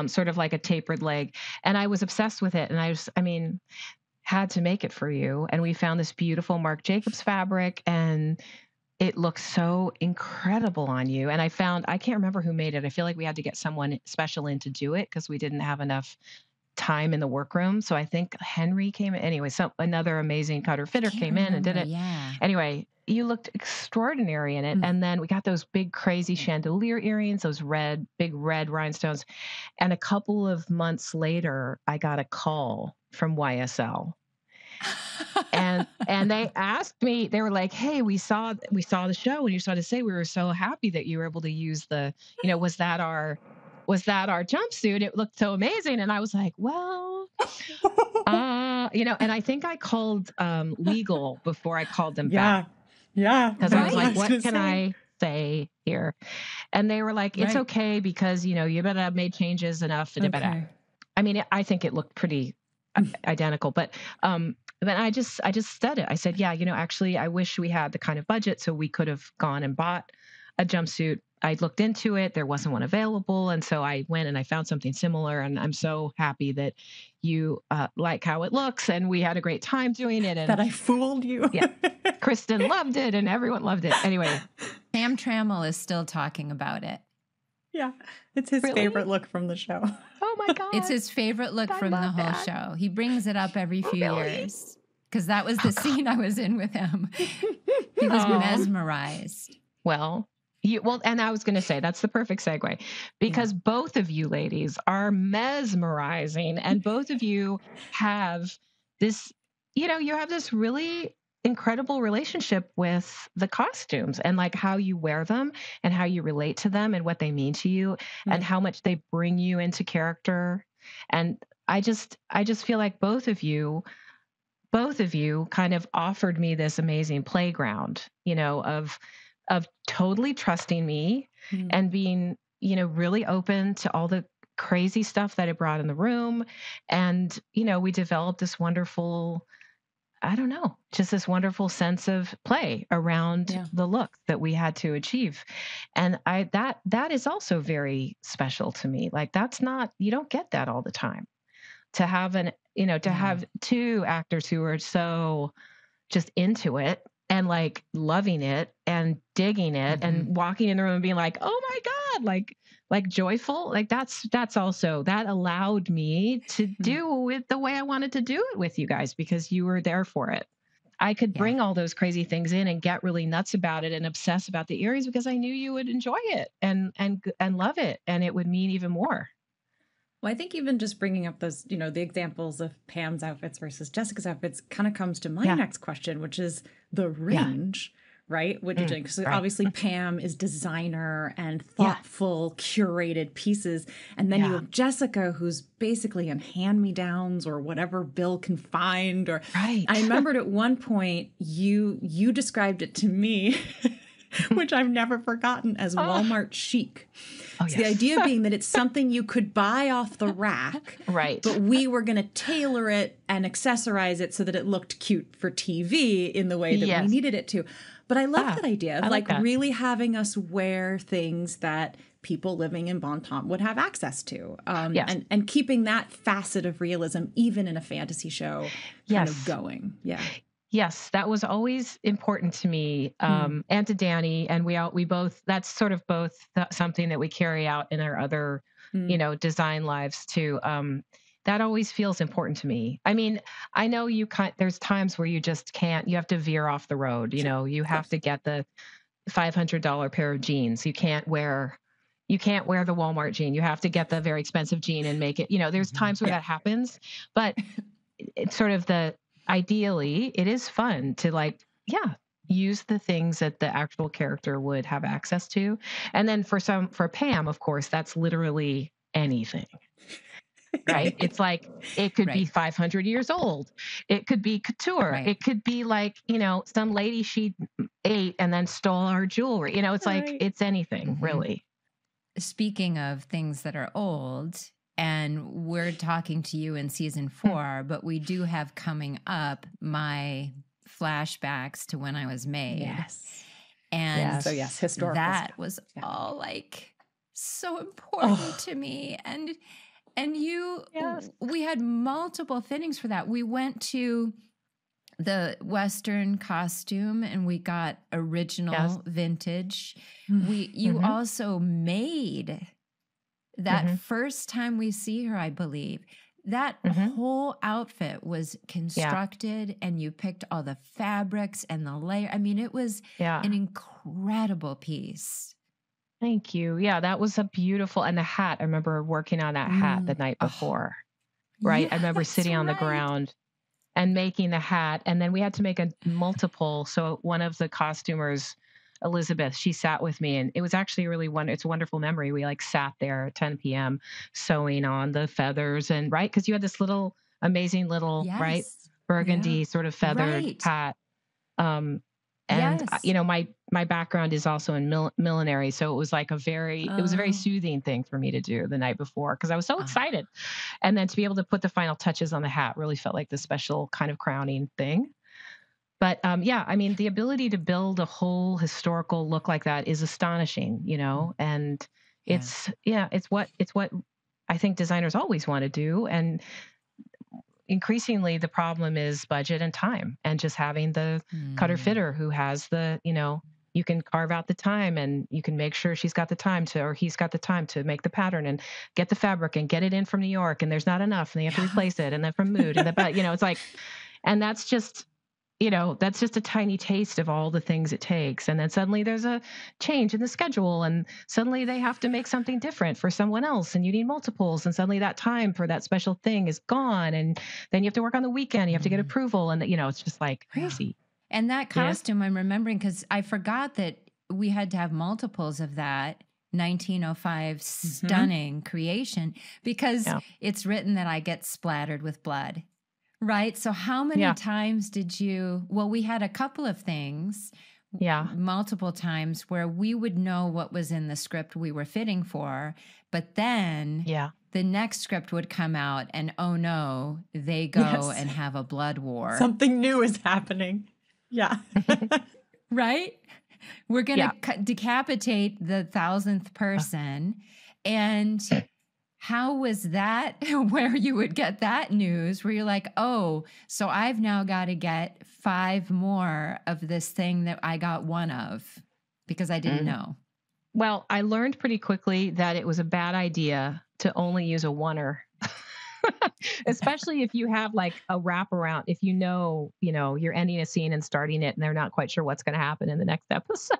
sort of like a tapered leg. And I was obsessed with it. And had to make it for you. And we found this beautiful Marc Jacobs fabric, and it looks so incredible on you. And I can't remember who made it. I feel like we had to get someone special in to do it because we didn't have enough time in the workroom. So I think Henry came in. Anyway, another amazing cutter fitter came in and did it. Yeah. Anyway, you looked extraordinary in it. And then we got those big, crazy chandelier earrings, those big red rhinestones. And a couple of months later, I got a call from YSL. and they asked me, they were like, hey, we saw the show and you started to say we were so happy that you were able to use was that our was that our jumpsuit? It looked so amazing. And I was like, well, and I think I called legal before I called them back. Yeah. Because I was like, what can I say here? And they were like, it's okay because, you better have made changes enough. Okay. I mean, I think it looked pretty identical, but I just said it. I said, yeah, actually, I wish we had the kind of budget so we could have gone and bought a jumpsuit. I looked into it. There wasn't one available. And so I went and I found something similar. And I'm so happy that you like how it looks. And we had a great time doing it. And that I fooled you. Yeah. Kristin loved it and everyone loved it. Anyway. Sam Trammell is still talking about it. Yeah. It's his favorite look from the show. Oh my God. It's his favorite look from the whole show. He brings it up every few years because that was the scene I was in with him. He was mesmerized. And I was going to say, that's the perfect segue because both of you ladies are mesmerizing and both of you have this, you have this really incredible relationship with the costumes and like how you wear them and how you relate to them and what they mean to you and how much they bring you into character. And I just feel like both of you kind of offered me this amazing playground, of totally trusting me and being, really open to all the crazy stuff that it brought in the room. And, we developed this wonderful, just this wonderful sense of play around the look that we had to achieve. And that is also very special to me. Like you don't get that all the time to have have two actors who are so just into it and like loving it and digging it and walking in the room and being like, oh my God, like joyful. Like that allowed me to do it the way I wanted to do it with you guys because you were there for it. I could bring all those crazy things in and get really nuts about it and obsess about the earrings because I knew you would enjoy it and love it. And it would mean even more. Well, I think even just bringing up those, the examples of Pam's outfits versus Jessica's outfits kind of comes to my next question, which is the range, right? What you're doing. Because obviously Pam is designer and thoughtful, curated pieces. And then you have Jessica, who's basically in hand-me-downs or whatever Bill can find. Or I remembered at one point you described it to me, which I've never forgotten, as Walmart chic. So the idea being that it's something you could buy off the rack, but we were going to tailor it and accessorize it so that it looked cute for TV in the way that we needed it to. But I love that idea of really having us wear things that people living in Bon Temps would have access to, and keeping that facet of realism even in a fantasy show kind of going. Yeah. Yes, that was always important to me and to Danny. And we both, that's sort of both something that we carry out in our other, design lives too. That always feels important to me. I mean, I know there's times where you just can't, you have to veer off the road. You have to get the $500 pair of jeans. You can't wear the Walmart jean. You have to get the very expensive jean and make it, there's times where that happens, but it's sort of ideally, it is fun to use the things that the actual character would have access to. And then for Pam, of course, that's literally anything, right? It's like, it could be 500 years old. It could be couture. Right. It could be some lady she ate and then stole our jewelry. It's it's anything really. Speaking of things that are old, and we're talking to you in season 4, but we do have coming up my flashbacks to when I was made. Yes. And so historical. That was all so important to me. And we had multiple fittings for that. We went to the Western costume and we got original vintage. You also made that first time we see her, I believe, that whole outfit was constructed and you picked all the fabrics and the layer. I mean, it was an incredible piece. Thank you. Yeah, that was a beautiful, and the hat, I remember working on that hat the night before, right? I remember sitting on the ground and making the hat. And then we had to make a multiple. So one of the costumers Elizabeth, she sat with me, and it was actually it's a wonderful memory. We like sat there at 10 p.m. sewing on the feathers, and right, because you had this little amazing little right Yes. burgundy sort of feathered Right. hat. And Yes. you know, my background is also in millinery, so it was like it was a very Oh. soothing thing for me to do the night before because I was so Ah. excited, and then to be able to put the final touches on the hat really felt like this special kind of crowning thing. But yeah, I mean, the ability to build a whole historical look like that is astonishing, you know, and Yeah. it's what I think designers always want to do, and increasingly the problem is budget and time, and just having the cutter fitter who has you can carve out the time, and you can make sure she's got the time to, or he's got the time to make the pattern and get the fabric and get it in from New York, and there's not enough and they have to replace it, and then from Mood, and but it's like, and that's just a tiny taste of all the things it takes. And then suddenly there's a change in the schedule, and suddenly they have to make something different for someone else, and you need multiples. And suddenly that time for that special thing is gone. And then you have to work on the weekend. You have to get approval. And, it's just like crazy. And that costume, I'm remembering because I forgot that we had to have multiples of that 1905 stunning creation, because it's written that I get splattered with blood. Right. So how many times did we had a couple of things, multiple times where we would know what was in the script we were fitting for, but then the next script would come out and, oh no, they go and have a blood war. Something new is happening. Yeah. Right. We're going to decapitate the 1,000th person. And how was that where you would get that news where you're like, oh, so I've now got to get 5 more of this thing that I got 1 of because I didn't know? Well, I learned pretty quickly that it was a bad idea to only use a oneer, especially if you have like a wraparound, if you're ending a scene and starting it and they're not quite sure what's going to happen in the next episode.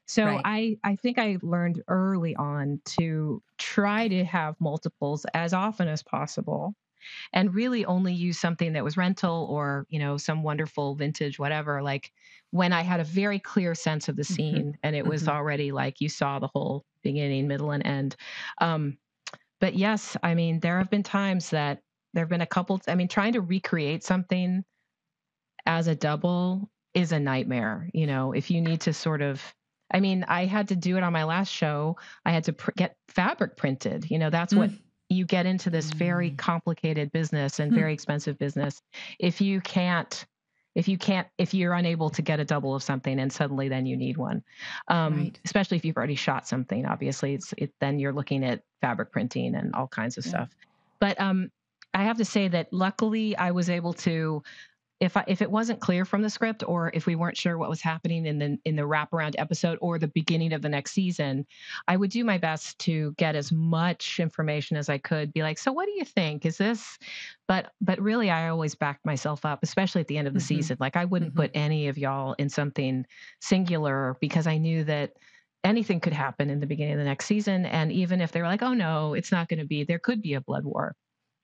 So I think I learned early on to try to have multiples as often as possible, and really only use something that was rental or, some wonderful vintage, whatever, like when I had a very clear sense of the scene and it was already like you saw the whole beginning, middle, and end. But yes, I mean, there have been times that there have been a couple, trying to recreate something as a double is a nightmare. If you need to sort of, I had to do it on my last show. I had to get fabric printed. That's what you get into this very complicated business and very expensive business. If you're unable to get a double of something and suddenly then you need one, especially if you've already shot something, obviously then you're looking at fabric printing and all kinds of stuff. But I have to say that luckily I was able to, if it wasn't clear from the script, or if we weren't sure what was happening in the wraparound episode or the beginning of the next season, I would do my best to get as much information as I could. Be like, so what do you think? Is this? But really, I always backed myself up, especially at the end of the season. Like I wouldn't put any of y'all in something singular because I knew that anything could happen in the beginning of the next season. And even if they were like, oh no, it's not going to be, there could be a blood war.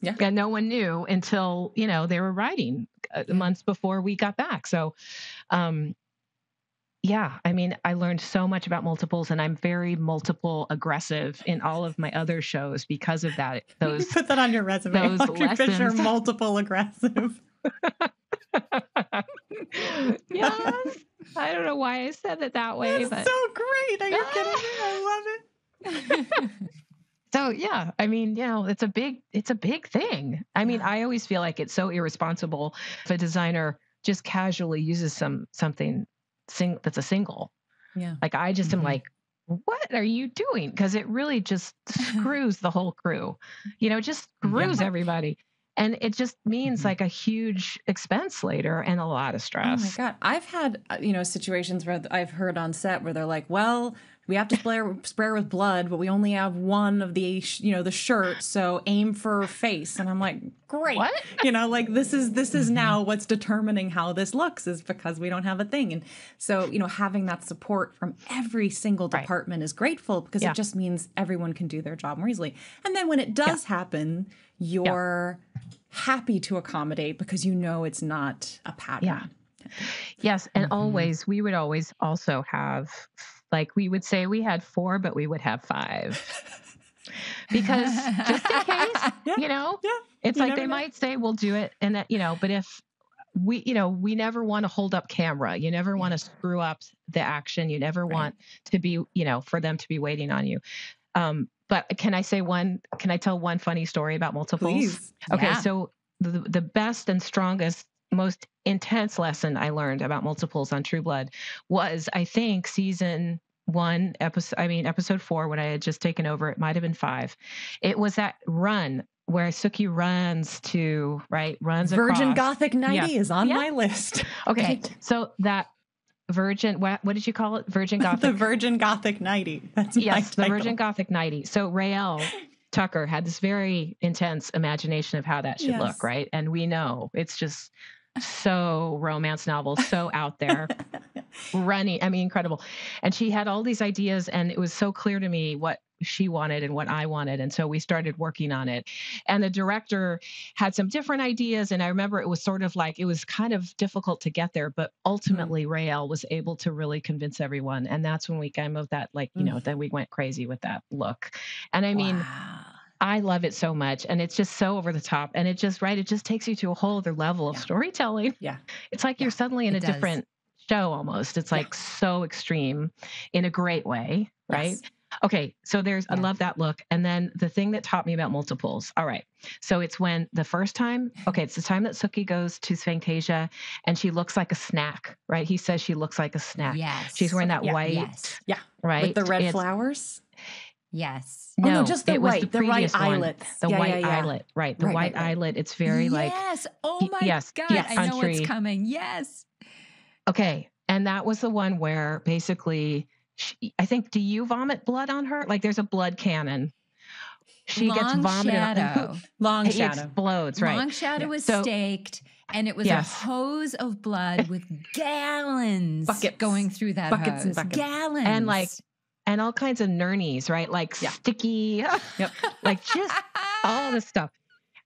Yeah. And no one knew until, they were writing months before we got back. So, I learned so much about multiples, and I'm very multiple aggressive in all of my other shows because of that. You put that on your resume. Audrey Fisher, multiple aggressive. Yes. I don't know why I said it that way. That's so great. Are you kidding me? I love it. So yeah, it's a big thing. I always feel like it's so irresponsible if a designer just casually uses something that's a single. Yeah. Like I just am like, what are you doing? Because it really just screws the whole crew. Just screws everybody. And it just means like a huge expense later and a lot of stress. Oh my God. I've had, situations where I've heard on set where they're like, well, we have to spray her with blood, but we only have one of the, the shirt. So aim for face. And I'm like, great. What? This is now what's determining how this looks is because we don't have a thing. And so, having that support from every single department is grateful because it just means everyone can do their job more easily. And then when it does happen, you're happy to accommodate because it's not a pattern. Yes. And always, we would always also have, like, we would say we had 4, but we would have 5. Because just in case, Yeah. it's You like never they know. might say we'll do it. And that, but if we never want to hold up camera. You never want to screw up the action. You never want to be, for them to be waiting on you. But can I tell one funny story about multiples? Please. Okay. Yeah. So the best and strongest, most intense lesson I learned about multiples on True Blood was, I think, season 1, episode 4, when I had just taken over. It might've been 5. It was that run where Sookie runs Virgin across. Gothic Nighty is on Yeah. my list. Okay. So that Virgin, what did you call it? Virgin Gothic. The Virgin Gothic Nighty. That's my Yes, the title. Virgin Gothic Nighty. So Raelle Tucker had this very intense imagination of how that should look, right? And we know it's just so romance novel, so out there, running. Incredible. And she had all these ideas, and it was so clear to me what she wanted and what I wanted. And so we started working on it. And the director had some different ideas. And I remember it was sort of like, it was kind of difficult to get there, but ultimately Raelle was able to really convince everyone. And that's when we came of that, then we went crazy with that look. And I love it so much. And it's just so over the top. And it just takes you to a whole other level of storytelling. Yeah. It's like you're suddenly in a different show almost. It's like so extreme in a great way, right? Yes. Okay. So I love that look. And then the thing that taught me about multiples. All right. So it's when it's the time that Sookie goes to Sphanctasia and she looks like a snack, right? He says she looks like a snack. Yes. She's wearing that white. Yes. Yeah. Right. With the red flowers. Yes. No, just the white, the right eyelet. The white eyelet. Right. The white eyelet. It's very yes. Oh my God. I know what's coming. Yes. Okay. And that was the one where basically, I think, do you vomit blood on her? Like there's a blood cannon. She gets vomited on. Long it Shadow. Explodes, right? Long Shadow was staked, and it was a hose of blood with gallons going through that buckets hose. And buckets. Gallons. And all kinds of nernies, right? Like sticky, like just all this stuff.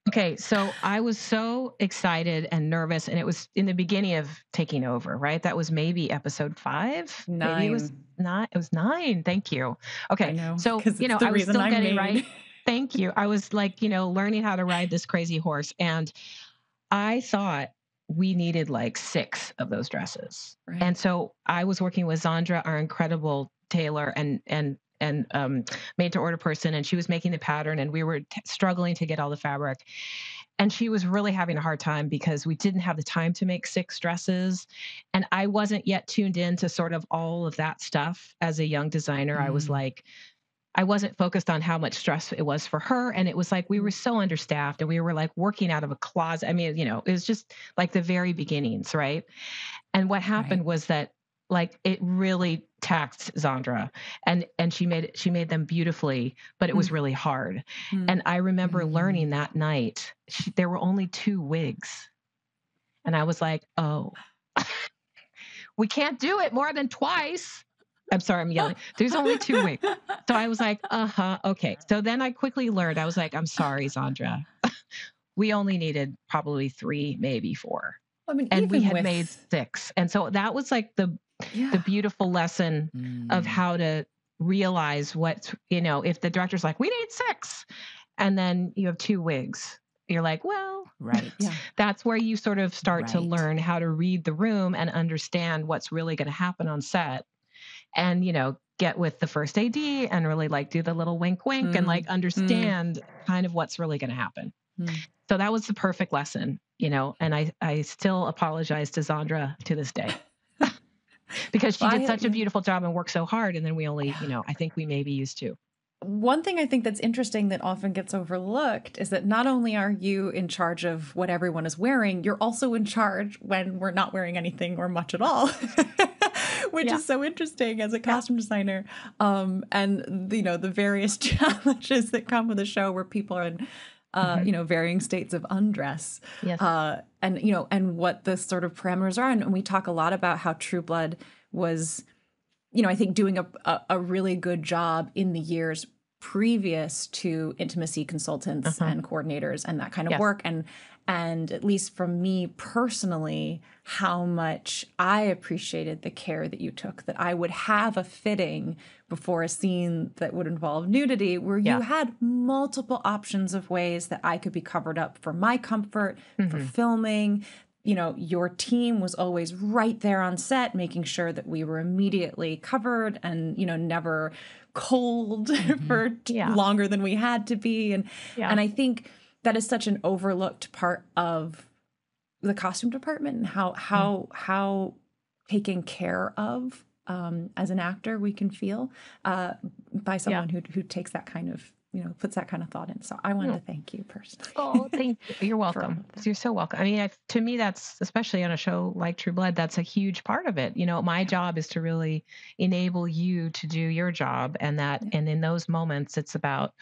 Okay, so I was so excited and nervous, and it was in the beginning of taking over, right? That was maybe episode 5. 9. Maybe it was not. It was 9. Thank you. Okay, I know, so I was still getting right. Thank you. I was learning how to ride this crazy horse, and I thought we needed 6 of those dresses, and so I was working with Zandra, our incredible tailor and made to order person, and she was making the pattern, and we were struggling to get all the fabric, and she was really having a hard time because we didn't have the time to make 6 dresses, and I wasn't yet tuned in to sort of all of that stuff as a young designer. I was I wasn't focused on how much stress it was for her, and it was we were so understaffed, and we were working out of a closet. It was just the very beginnings, right? And what happened was that it really taxed Zandra, and she made them beautifully, but it was really hard. And I remember learning that night, there were only 2 wigs. And I was like, oh, we can't do it more than twice. I'm sorry, I'm yelling. There's only 2 wigs. So I was like, okay. So then I quickly learned, I was like, I'm sorry, Zandra. We only needed probably 3, maybe 4. And we had made 6. And so that was the beautiful lesson of how to realize what's, if the director's we need 6, and then you have 2 wigs, you're right. Yeah. That's where you sort of start to learn how to read the room and understand what's really going to happen on set, and, get with the first AD and really do the little wink, wink, and understand kind of what's really going to happen. So that was the perfect lesson, and I still apologize to Zandra to this day. Because she did such a beautiful job and worked so hard. And then we only, I think we maybe used 2. One thing I think that's interesting that often gets overlooked is that not only are you in charge of what everyone is wearing, you're also in charge when we're not wearing anything or much at all, which is so interesting as a costume designer. And, the various challenges that come with a show where people are in varying states of undress, and what the sort of parameters are. And we talk a lot about how True Blood was, I think doing a really good job in the years previous to intimacy consultants and coordinators and that kind of work. And at least from me personally, how much I appreciated the care that you took, that I would have a fitting before a scene that would involve nudity, where you had multiple options of ways that I could be covered up for my comfort, for filming. You know, your team was always right there on set, making sure that we were immediately covered and, you know, never cold for longer than we had to be. And I think that is such an overlooked part of the costume department, and how taken care of as an actor we can feel by someone who takes that kind of, you know, puts that kind of thought in. So I wanted to thank you personally. Oh, thank you. You're welcome. You're so welcome. I mean, to me, that's, especially on a show like True Blood, that's a huge part of it. You know, my job is to really enable you to do your job, and and in those moments, it's about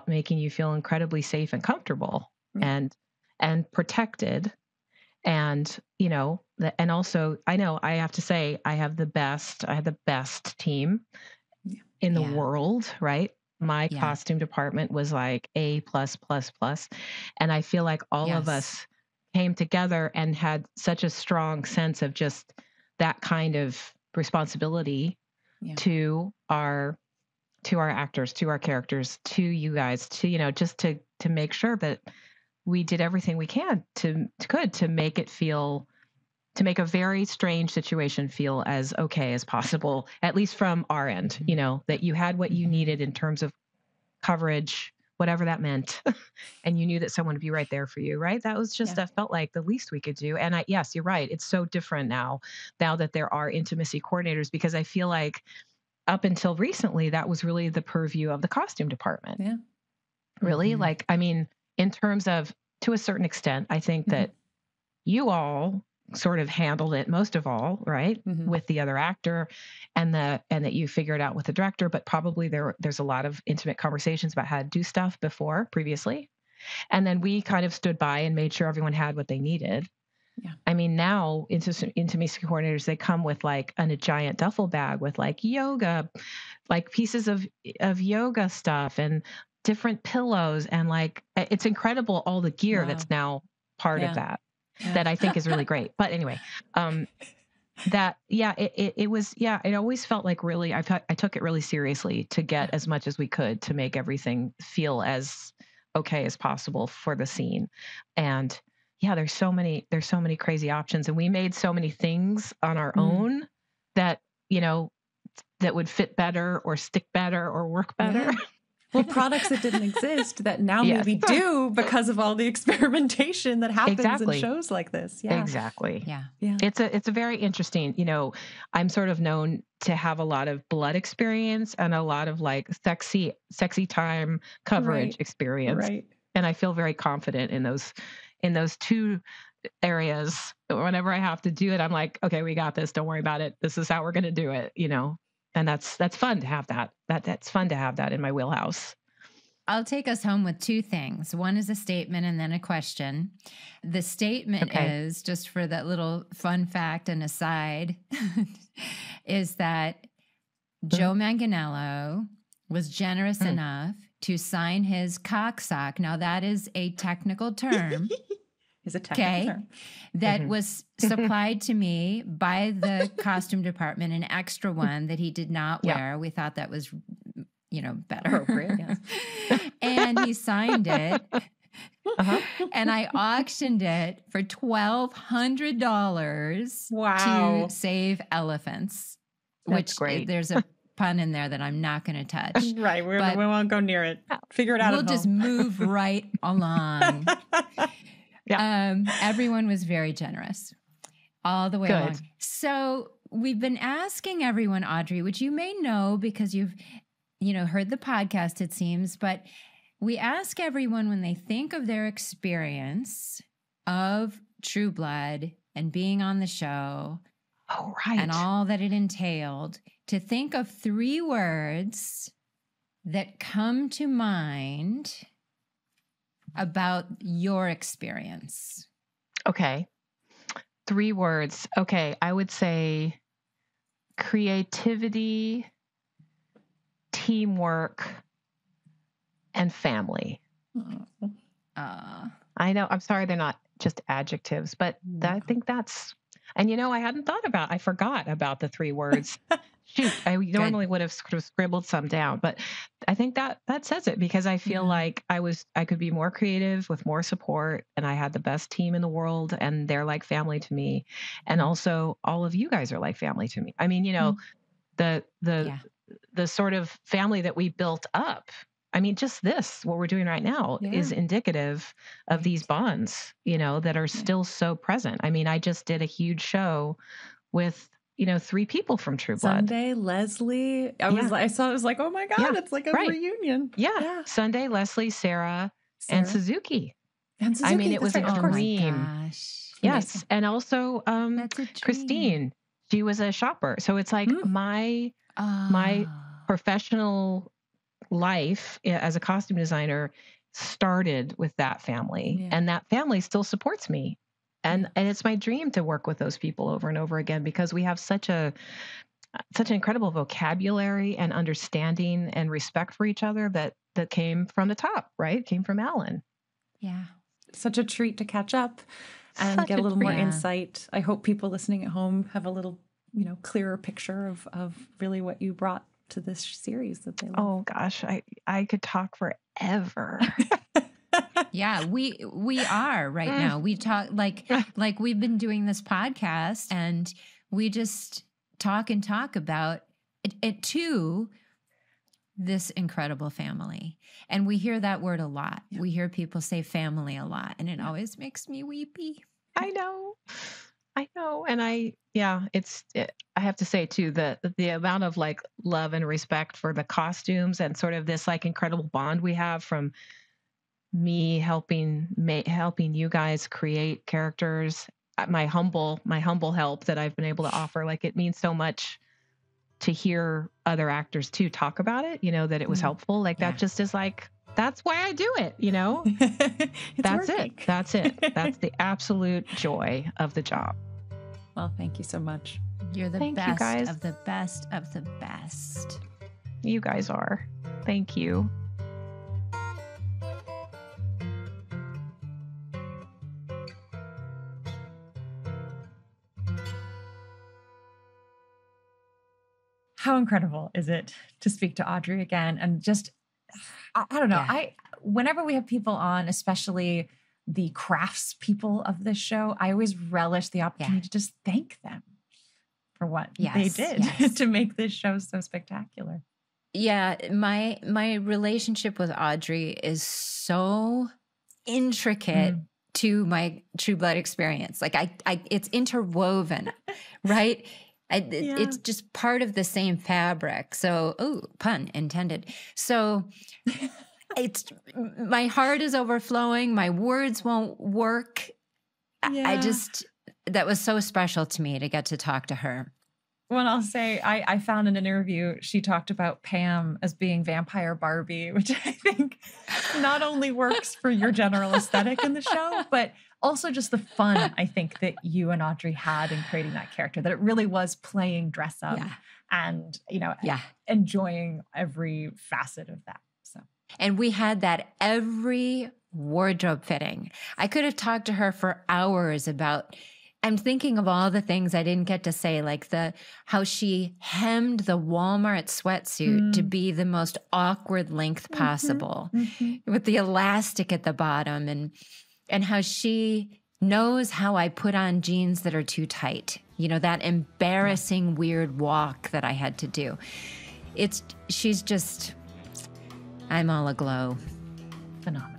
making you feel incredibly safe and comfortable and protected. And, you know, and also I know I have to say, I have the best team in the world, right? My costume department was like A+++. And I feel like all of us came together and had such a strong sense of just that kind of responsibility to our actors, to our characters, to you guys, to, you know, just to make sure that we did everything we can to make it feel, to make a very strange situation feel as okay as possible, at least from our end, you know, that you had what you needed in terms of coverage, whatever that meant. And you knew that someone would be right there for you, right? That was just, that felt like the least we could do. And yes, you're right. It's so different now that there are intimacy coordinators, because I feel like up until recently, that was really the purview of the costume department. Yeah. Really? Like, I mean, in terms of, to a certain extent, I think that you all sort of handled it most of all, right? With the other actor, and that you figure it out with the director, but probably there's a lot of intimate conversations about how to do stuff previously. And then we kind of stood by and made sure everyone had what they needed. Yeah. I mean, now intimacy coordinators, they come with like a giant duffel bag with like yoga, like pieces of yoga stuff and different pillows. And like, it's incredible all the gear that's now part of that. That I think is really great. But anyway, it always felt like really, I took it really seriously to get as much as we could to make everything feel as okay as possible for the scene. And there's so many crazy options, and we made so many things on our own that, you know, that would fit better or stick better or work better. Well, products that didn't exist that now maybe do because of all the experimentation that happens in shows like this. Yeah, exactly. Yeah. It's a very interesting, you know, I'm sort of known to have a lot of blood experience and a lot of like sexy time coverage experience. Right. And I feel very confident in those two areas. Whenever I have to do it, I'm like, okay, we got this. Don't worry about it. This is how we're going to do it, you know? And that's fun to have that. That's fun to have that in my wheelhouse. I'll take us home with two things. One is a statement and then a question. The statement is, just for that little fun fact and aside, is that Joe Manganiello was generous enough to sign his cocksock. Now that is a technical term. Is a technical term. That was supplied to me by the costume department, an extra one that he did not wear. We thought that was, you know, better. Appropriate, yes. And he signed it. And I auctioned it for $1,200 to save elephants. That's great. There's a pun in there that I'm not going to touch. Right. We won't go near it. Figure it out. We'll just move right along. Everyone was very generous all the way along. So we've been asking everyone, Audrey, which you may know because you've, you know, heard the podcast, it seems, but we ask everyone when they think of their experience of True Blood and being on the show and all that it entailed, to think of 3 words that come to mind about your experience. Okay. 3 words. Okay. I would say creativity, teamwork, and family. I know. I'm sorry they're not just adjectives, but I think that's, and I hadn't I forgot about the 3 words. Shoot, I normally would have sort of scribbled some down, but I think that says it, because I feel like I could be more creative with more support, and I had the best team in the world, and they're like family to me. And also all of you guys are like family to me. I mean, the sort of family that we built up. I mean, just what we're doing right now is indicative of these bonds, that are still so present. I mean, I just did a huge show with, 3 people from True Blood. Sunday, Leslie. I was like, oh my God, it's like a reunion. Yeah. Sunday, Leslie, Sarah, and Suzuki. I mean, it was a dream. Oh my gosh. Yes. Amazing. And also Christine, she was a shopper. So it's like my professional life as a costume designer started with that family, and that family still supports me. And it's my dream to work with those people over and over again, because we have such an incredible vocabulary and understanding and respect for each other that came from the top, right? Came from Alan. Yeah. Such a treat to catch up and get a little more insight. I hope people listening at home have a little, clearer picture of really what you brought to this series that they love. Oh gosh, I could talk forever. Yeah, we are right now. We talk like we've been doing this podcast, and we just talk about it to this incredible family. And we hear that word a lot. Yeah. We hear people say family a lot, and it always makes me weepy. I know. And I have to say too, the amount of like love and respect for the costumes and sort of this like incredible bond we have from me helping you guys create characters, my humble help that I've been able to offer. Like, it means so much to hear other actors too talk about it, that it was helpful. Like that just is like, that's why I do it, That's working. That's it. That's the absolute joy of the job. Well, thank you so much. You're the best of the best of the best. You guys are. Thank you. How incredible is it to speak to Audrey again? And just, I don't know. Yeah. Whenever we have people on, especially the crafts people of this show, I always relish the opportunity to just thank them for what they did to make this show so spectacular. Yeah, my relationship with Audrey is so intricate to my True Blood experience. Like it's interwoven, right? It's just part of the same fabric. So, pun intended. So it's, my heart is overflowing. My words won't work. Yeah. That was so special to me to get to talk to her. Well, I'll say I found in an interview, she talked about Pam as being Vampire Barbie, which I think not only works for your general aesthetic in the show, but also just the fun, I think, that you and Audrey had in creating that character, that it really was playing dress up and, enjoying every facet of that. So, and we had that every wardrobe fitting. I could have talked to her for hours about, I'm thinking of all the things I didn't get to say, like how she hemmed the Walmart sweatsuit to be the most awkward length possible with the elastic at the bottom, and how she knows how I put on jeans that are too tight. That embarrassing, weird walk that I had to do. She's just, I'm all aglow. Phenomenal.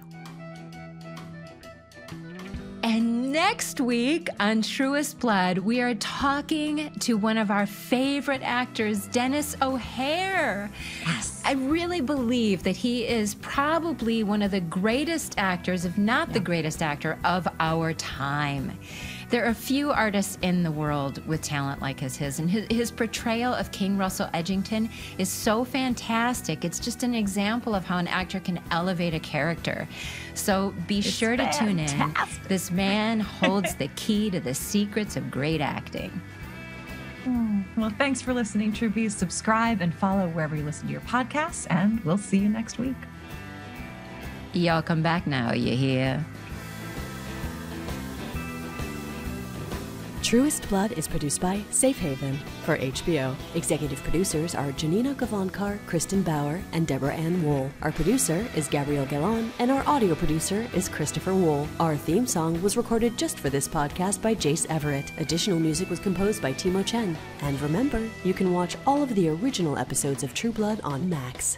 And next week on Truest Blood, we are talking to one of our favorite actors, Dennis O'Hare. Yes. I really believe that he is probably one of the greatest actors, if not the greatest actor of our time. There are few artists in the world with talent like his, and his portrayal of King Russell Edgington is so fantastic. It's just an example of how an actor can elevate a character. So be sure to tune in. This man holds the key to the secrets of great acting. Well, thanks for listening, Troupies. Subscribe and follow wherever you listen to your podcasts, and we'll see you next week. Y'all come back now, you hear? Truest Blood is produced by Safe Haven for HBO. Executive producers are Janina Gavankar, Kristin Bauer, and Deborah Ann Wool. Our producer is Gabrielle Gallan, and our audio producer is Christopher Wool. Our theme song was recorded just for this podcast by Jace Everett. Additional music was composed by Timo Chen. And remember, you can watch all of the original episodes of True Blood on Max.